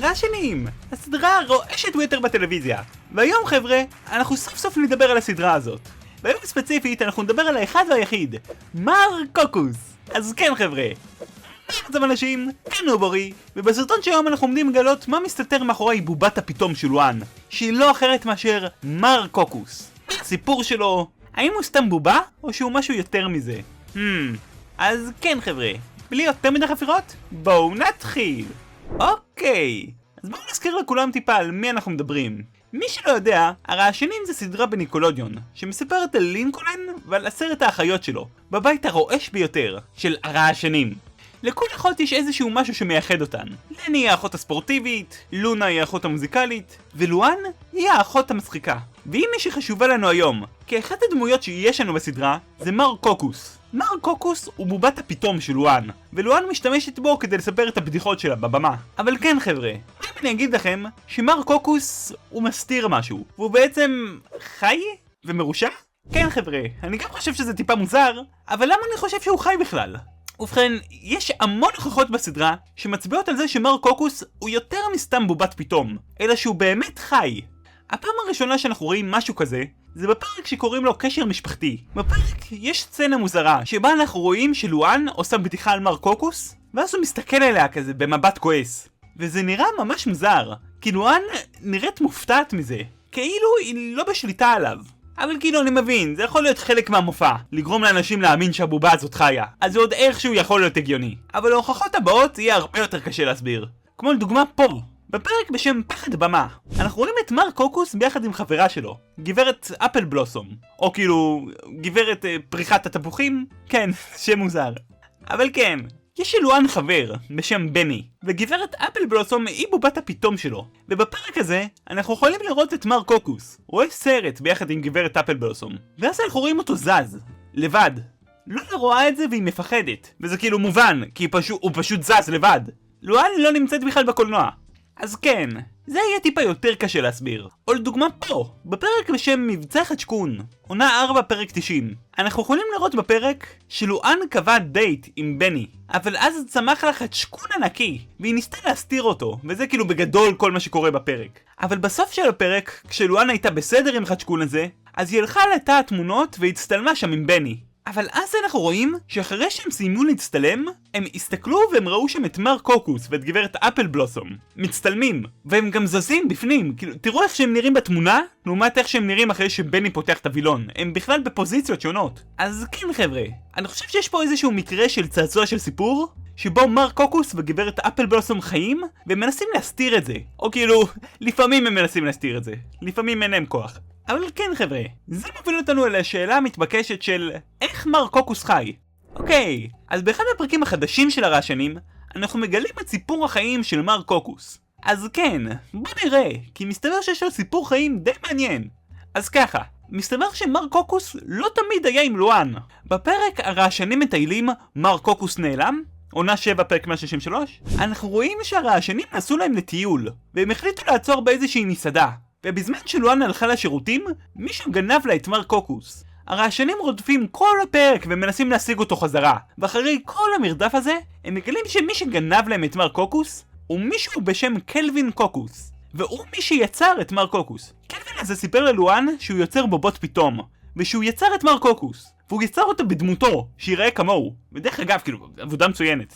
הרעשנים, הסדרה רועשת ביותר בטלוויזיה. והיום חבר'ה, אנחנו סוף סוף נדבר על הסדרה הזאת. והיום ספציפית אנחנו נדבר על האחד והיחיד, מר קוקוס. אז כן חבר'ה, אז אנשים, כאן נובורי, ובסרטון שהיום אנחנו עומדים לגלות מה מסתתר מאחורי בובת הפתאום של לואן, שהיא לא אחרת מאשר מר קוקוס. הסיפור שלו, האם הוא סתם בובה, או שהוא משהו יותר מזה? אז כן חבר'ה, בלי יותר מדי חפירות, בואו נתחיל. אוקיי, אז בואו נזכיר לכולם טיפה על מי אנחנו מדברים. מי שלא יודע, הרעשנים זה סדרה בניקולודיון, שמספרת על לינקולן ועל 10 האחיות שלו, בבית הרועש ביותר של הרעשנים. לכל אחות יש איזשהו משהו שמייחד אותן. לני היא האחות הספורטיבית, לונה היא האחות המוזיקלית, ולואן היא האחות המצחיקה. והיא מי שחשובה לנו היום, כי אחת הדמויות שיש לנו בסדרה זה מר קוקוס. מר קוקוס הוא בובת הפתאום של לואן, ולואן משתמשת בו כדי לספר את הבדיחות שלה בבמה. אבל כן חבר'ה, אני אגיד לכם שמר קוקוס הוא מסתיר משהו, והוא בעצם חי ומרושע? כן חבר'ה, אני גם חושב שזה טיפה מוזר, אבל למה אני חושב שהוא חי בכלל? ובכן, יש המון הוכחות בסדרה שמצביעות על זה שמר קוקוס הוא יותר מסתם בובת פתאום, אלא שהוא באמת חי. הפעם הראשונה שאנחנו רואים משהו כזה, זה בפרק שקוראים לו קשר משפחתי. בפרק יש סצנה מוזרה, שבה אנחנו רואים שלואן עושה בדיחה על מר קוקוס, ואז הוא מסתכל עליה כזה במבט כועס. וזה נראה ממש מוזר, כי לואן נראית מופתעת מזה, כאילו היא לא בשליטה עליו. אבל כאילו אני מבין, זה יכול להיות חלק מהמופע, לגרום לאנשים להאמין שהבובה הזאת חיה, אז זה עוד איכשהו יכול להיות הגיוני. אבל ההוכחות הבאות יהיה הרבה יותר קשה להסביר. כמו לדוגמה פה, בפרק בשם פחד במה, אנחנו רואים את מר קוקוס ביחד עם חברה שלו, גברת אפל בלוסום, או כאילו, גברת פריחת התפוחים? כן, שם מוזר. אבל כן, יש לואן חבר בשם בני, וגברת אפל בלוסום היא בובת הפתאום שלו. ובפרק הזה אנחנו יכולים לראות את מר קוקוס, הוא רואה סרט ביחד עם גברת אפל בלוסום, ואז אנחנו רואים אותו זז, לבד. לונה רואה את זה והיא מפחדת, וזה כאילו מובן, כי הוא פשוט זז לבד. לואן לא נמצאת בכלל בקולנוע. אז כן, זה יהיה טיפה יותר קשה להסביר. או לדוגמה פה, בפרק בשם מבצע חדשקון, עונה 4 פרק 90, אנחנו יכולים לראות בפרק שלואן קבע דייט עם בני, אבל אז צמח לה חדשקון ענקי, והיא ניסתה להסתיר אותו, וזה כאילו בגדול כל מה שקורה בפרק. אבל בסוף של הפרק, כשלואן הייתה בסדר עם חדשקון הזה, אז היא הלכה לתא התמונות והצטלמה שם עם בני. אבל אז אנחנו רואים שאחרי שהם סיימו להצטלם, הם הסתכלו והם ראו שם את מר קוקוס ואת גברת אפל בלוסום מצטלמים, והם גם זזים בפנים. כאילו, תראו איך שהם נראים בתמונה לעומת איך שהם נראים אחרי שבני פותח את הווילון. הם בכלל בפוזיציות שונות. אז כן חבר'ה, אני חושב שיש פה איזשהו מקרה של צעצוע של סיפור שבו מר קוקוס וגברת אפל בלוסום חיים והם מנסים להסתיר את זה, או כאילו לפעמים הם מנסים להסתיר את זה, לפעמים אין להם כוח. אבל כן חבר'ה, זה מוביל אותנו אל השאלה המתבקשת של איך מר קוקוס חי. אוקיי, אז באחד הפרקים החדשים של הרעשנים, אנחנו מגלים את סיפור החיים של מר קוקוס. אז כן, בוא נראה, כי מסתבר שיש לו סיפור חיים די מעניין. אז ככה, מסתבר שמר קוקוס לא תמיד היה עם לואן. בפרק הרעשנים מטיילים מר קוקוס נעלם, עונה 7 פרק 163, אנחנו רואים שהרעשנים נסעו להם לטיול, והם החליטו לעצור באיזושהי מסעדה. ובזמן שלואן הלכה לשירותים, מישהו גנב לה את מר קוקוס. הרעשנים רודפים כל הפרק ומנסים להשיג אותו חזרה, ואחרי כל המרדף הזה, הם מגלים שמי שגנב להם את מר קוקוס הוא מישהו בשם קלווין קוקוס, והוא מי שיצר את מר קוקוס. קלווין הזה סיפר ללואן שהוא יוצר בובות פתאום, ושהוא יצר את מר קוקוס, והוא יצר אותו בדמותו, שיראה כמוהו. ודרך אגב, כאילו, עבודה מצוינת.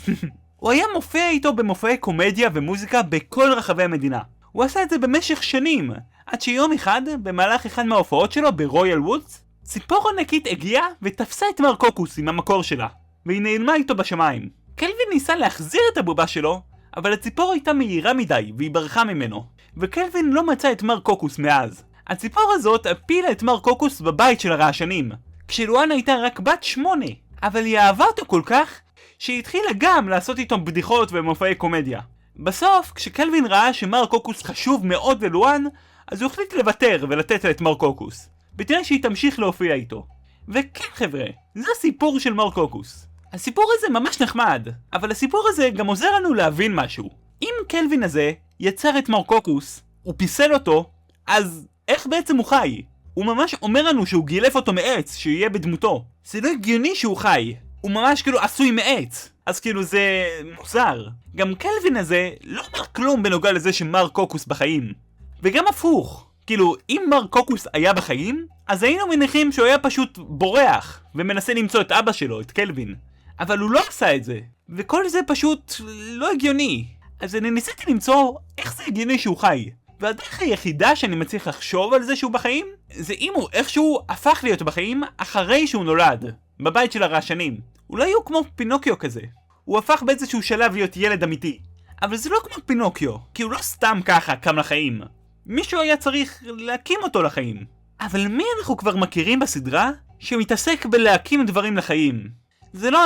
הוא היה מופיע איתו במופעי קומדיה ומוזיקה בכל רחבי המדינה. הוא עשה את זה במשך שנים, עד שיום אחד, במהלך אחד מההופעות שלו ברויאל וודס, ציפור ענקית הגיעה ותפסה את מר קוקוס עם המקור שלה, והיא נעלמה איתו בשמיים. קלווין ניסה להחזיר את הבובה שלו, אבל הציפור הייתה מהירה מדי והיא ברחה ממנו, וקלווין לא מצא את מר קוקוס מאז. הציפור הזאת הפילה את מר קוקוס בבית של הרעשנים, כשלואן הייתה רק בת 8, אבל היא אהבה אותו כל כך, שהיא התחילה גם לעשות איתו בדיחות ומופעי קומדיה. בסוף, כשקלווין ראה שמר קוקוס חשוב מאוד ללואן, אז הוא החליט לוותר ולתת לה את מר קוקוס, בתנאי שהיא תמשיך להופיע איתו. וכן חבר'ה, זה הסיפור של מר קוקוס. הסיפור הזה ממש נחמד, אבל הסיפור הזה גם עוזר לנו להבין משהו. אם קלווין הזה יצר את מר קוקוס, הוא פיסל אותו, אז איך בעצם הוא חי? הוא ממש אומר לנו שהוא גילף אותו מעץ, שיהיה בדמותו. זה לא הגיוני שהוא חי. הוא ממש כאילו עשוי מעץ. אז כאילו זה מוזר. גם קלווין הזה לא אומר כלום בנוגע לזה שמר קוקוס בחיים. וגם הפוך. כאילו, אם מר קוקוס היה בחיים, אז היינו מניחים שהוא היה פשוט בורח, ומנסה למצוא את אבא שלו, את קלווין. אבל הוא לא עשה את זה, וכל זה פשוט לא הגיוני. אז אני ניסיתי למצוא איך זה הגיוני שהוא חי. והדרך היחידה שאני מצליח לחשוב על זה שהוא בחיים, זה אם הוא איכשהו הפך להיות בחיים אחרי שהוא נולד, בבית של הרעשנים. אולי הוא כמו פינוקיו כזה. הוא הפך באיזשהו שלב להיות ילד אמיתי. אבל זה לא כמו פינוקיו, כי הוא לא סתם ככה קם לחיים. מישהו היה צריך להקים אותו לחיים. אבל מי אנחנו כבר מכירים בסדרה שמתעסק בלהקים דברים לחיים? זה לא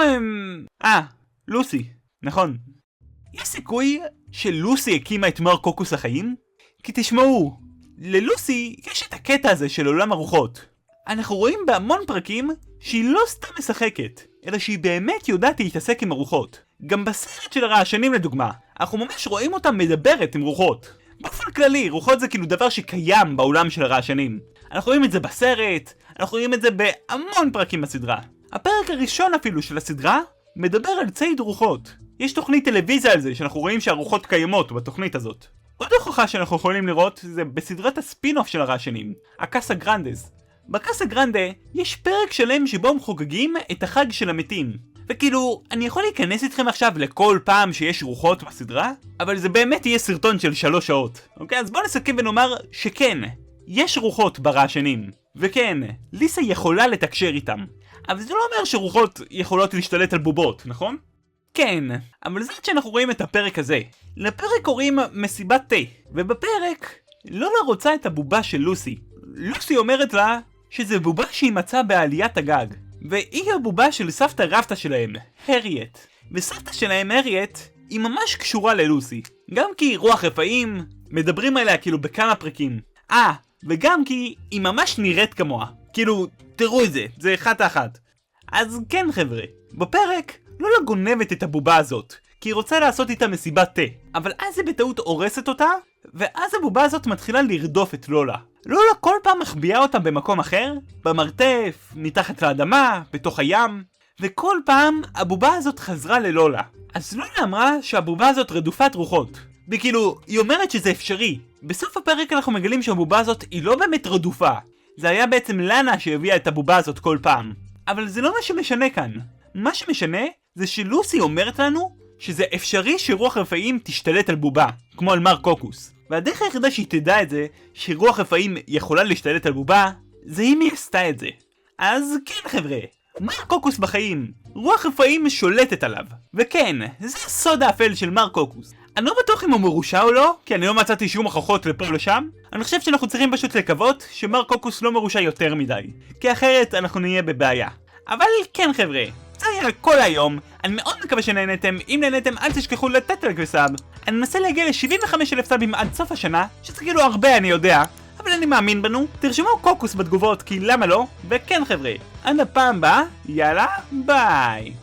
לוסי, נכון. יש סיכוי שלוסי הקימה את מר קוקוס לחיים? כי תשמעו, ללוסי יש את הקטע הזה של עולם הרוחות. אנחנו רואים בהמון פרקים שהיא לא סתם משחקת, אלא שהיא באמת יודעת להתעסק עם הרוחות. גם בסרט של הרעשנים לדוגמה, אנחנו ממש רואים אותה מדברת עם רוחות. באופן כללי, רוחות זה כאילו דבר שקיים בעולם של הרעשנים. אנחנו רואים את זה בסרט, אנחנו רואים את זה בהמון פרקים בסדרה. הפרק הראשון אפילו של הסדרה מדבר על ציד רוחות. יש תוכנית טלוויזיה על זה שאנחנו רואים שהרוחות קיימות בתוכנית הזאת. עוד הוכחה שאנחנו יכולים לראות זה בסדרת הספין-אוף של הרעשנים, הקאסה גרנדס. בקאסה גרנדה יש פרק שלם שבו הם חוגגים את החג של המתים. וכאילו, אני יכול להיכנס איתכם עכשיו לכל פעם שיש רוחות בסדרה, אבל זה באמת יהיה סרטון של 3 שעות. אוקיי, אז בואו נסכם ונאמר שכן, יש רוחות ברעשנים. וכן, ליסה יכולה לתקשר איתם. אבל זה לא אומר שרוחות יכולות להשתלט על בובות, נכון? כן, אבל זה עד שאנחנו רואים את הפרק הזה. לפרק קוראים מסיבת תה, ובפרק לולה רוצה את הבובה של לוסי. לוסי אומרת לה שזה בובה שהיא מצאה בעליית הגג, והיא הבובה של סבתא רבתא שלהם, הריאט. וסבתא שלהם, הריאט, היא ממש קשורה ללוסי. גם כי היא רוח רפאים, מדברים עליה כאילו בכמה פרקים. וגם כי היא ממש נראית כמוה. כאילו, תראו את זה, זה אחת האחת. אז כן חבר'ה, בפרק לולה גונבת את הבובה הזאת, כי היא רוצה לעשות איתה מסיבת תה. אבל אז היא בטעות הורסת אותה, ואז הבובה הזאת מתחילה לרדוף את לולה. לולה כל פעם מחביאה אותה במקום אחר, במרתף, מתחת לאדמה, בתוך הים, וכל פעם הבובה הזאת חזרה ללולה. אז לולה אמרה שהבובה הזאת רדופת רוחות. וכאילו, היא אומרת שזה אפשרי. בסוף הפרק אנחנו מגלים שהבובה הזאת היא לא באמת רדופה. זה היה בעצם לאנה שהביאה את הבובה הזאת כל פעם. אבל זה לא מה שמשנה כאן. מה שמשנה זה שלוסי אומרת לנו שזה אפשרי שרוח רפאים תשתלט על בובה, כמו על מר קוקוס. והדרך היחידה שהיא תדע את זה, שרוח רפאים יכולה להשתלט על בובה, זה אם היא עשתה את זה. אז כן חבר'ה, מר קוקוס בחיים, רוח רפאים שולטת עליו. וכן, זה הסוד האפל של מר קוקוס. אני לא בטוח אם הוא מרושע או לא, כי אני לא מצאתי שום הוכחות לפה ולשם. אני חושב שאנחנו צריכים פשוט לקוות שמר קוקוס לא מרושע יותר מדי, כי אחרת אנחנו נהיה בבעיה. אבל כן חבר'ה, זה היה כל היום. אני מאוד מקווה שנהנתם. אם נהנתם אל תשכחו לתת לייק וסאב. אני מנסה להגיע ל-75,000 סאבים עד סוף השנה, שזה כאילו הרבה אני יודע, אבל אני מאמין בנו. תרשמו קוקוס בתגובות כי למה לא. וכן חבר'ה, עד הפעם הבאה, יאללה ביי.